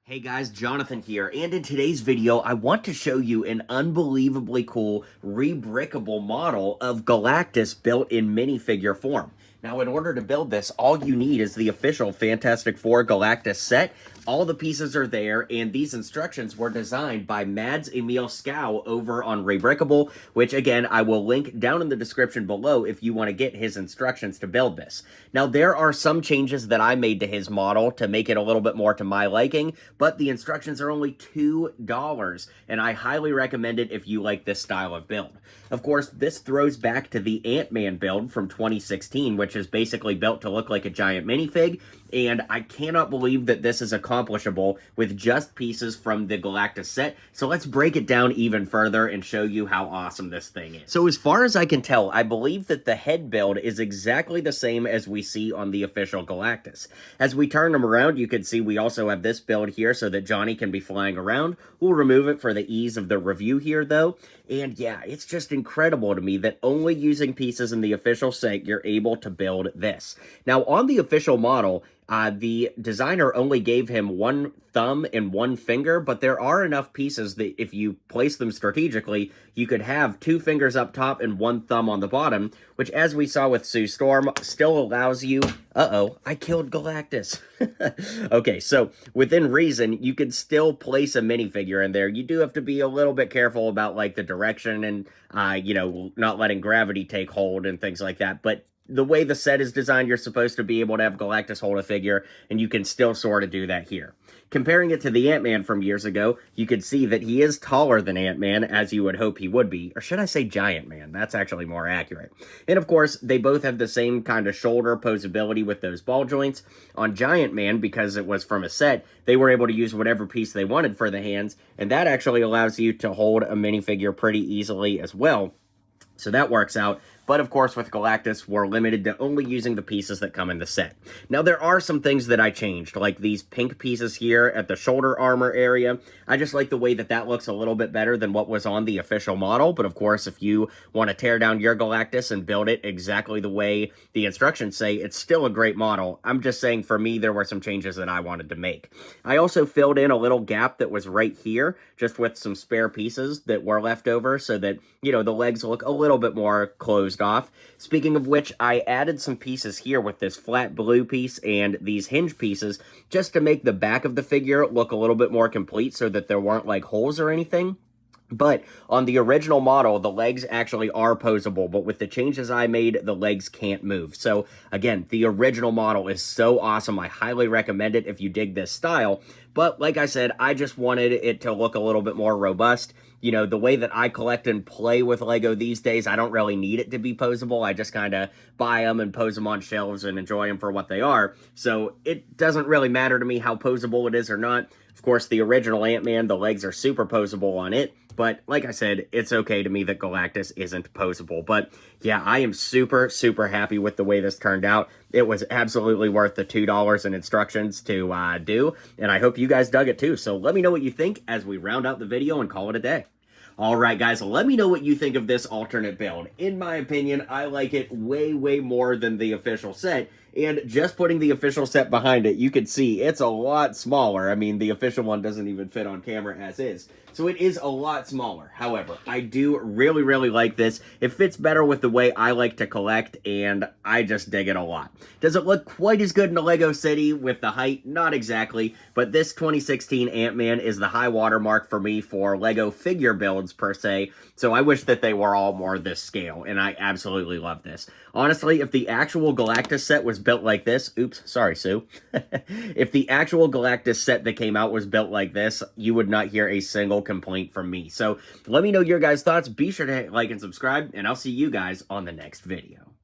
Hey guys, Jonathan here, and in today's video, I want to show you an unbelievably cool re-brickable model of Galactus built in minifigure form. Now, in order to build this, all you need is the official Fantastic Four Galactus set. All the pieces are there, and these instructions were designed by Mads Emil Scow over on Rebrickable, which, again, I will link down in the description below if you want to get his instructions to build this. Now, there are some changes that I made to his model to make it a little bit more to my liking, but the instructions are only $2, and I highly recommend it if you like this style of build. Of course, this throws back to the Ant-Man build from 2016, which is basically built to look like a giant minifig, and I cannot believe that this is accomplishable with just pieces from the Galactus set, so let's break it down even further and show you how awesome this thing is. So as far as I can tell, I believe that the head build is exactly the same as we see on the official Galactus. As we turn them around, you can see we also have this build here so that Johnny can be flying around. We'll remove it for the ease of the review here, though. And yeah, it's just incredible to me that only using pieces in the official set, you're able to build this. Now, on the official model, the designer only gave him one thumb and one finger, but there are enough pieces that if you place them strategically, you could have two fingers up top and one thumb on the bottom, which, as we saw with Sue Storm, still allows you... Uh-oh, I killed Galactus. Okay, so within reason, you could still place a minifigure in there. You do have to be a little bit careful about, like, the direction and, not letting gravity take hold and things like that, but the way the set is designed, you're supposed to be able to have Galactus hold a figure, and you can still sort of do that here. Comparing it to the Ant-Man from years ago, you can see that he is taller than Ant-Man, as you would hope he would be. Or should I say Giant Man? That's actually more accurate. And of course, they both have the same kind of shoulder posability with those ball joints. On Giant Man, because it was from a set, they were able to use whatever piece they wanted for the hands, and that actually allows you to hold a minifigure pretty easily as well. So that works out. But of course, with Galactus, we're limited to only using the pieces that come in the set. Now, there are some things that I changed, like these pink pieces here at the shoulder armor area. I just like the way that that looks a little bit better than what was on the official model. But of course, if you want to tear down your Galactus and build it exactly the way the instructions say, it's still a great model. I'm just saying, for me, there were some changes that I wanted to make. I also filled in a little gap that was right here, just with some spare pieces that were left over so that, the legs look a little bit more closed off. Speaking of which, I added some pieces here with this flat blue piece and these hinge pieces just to make the back of the figure look a little bit more complete so that there weren't like holes or anything. But on the original model, the legs actually are posable, but with the changes I made, the legs can't move. So again, the original model is so awesome. I highly recommend it if you dig this style. But like I said, I just wanted it to look a little bit more robust. The way that I collect and play with Lego these days, I don't really need it to be posable. I just kind of buy them and pose them on shelves and enjoy them for what they are. So it doesn't really matter to me how posable it is or not. Of course, the original Ant-Man, the legs are super posable on it. But like I said, it's okay to me that Galactus isn't posable. But yeah, I am super, super happy with the way this turned out. It was absolutely worth the $2 in instructions to do. And I hope you guys dug it too. So let me know what you think as we round out the video and call it a day. Alright guys, let me know what you think of this alternate build. In my opinion, I like it way, way more than the official set. And just putting the official set behind it, you can see it's a lot smaller. I mean, the official one doesn't even fit on camera as is. So it is a lot smaller. However, I do really, really like this. It fits better with the way I like to collect, and I just dig it a lot. Does it look quite as good in a Lego City with the height? Not exactly, but this 2016 Ant-Man is the high watermark for me for Lego figure builds, per se. So I wish that they were all more this scale, and I absolutely love this. Honestly, if the actual Galactus set was built like this, oops, sorry, Sue. If the actual Galactus set that came out was built like this, you would not hear a single complaint from me. So let me know your guys' thoughts. Be sure to like and subscribe, and I'll see you guys on the next video.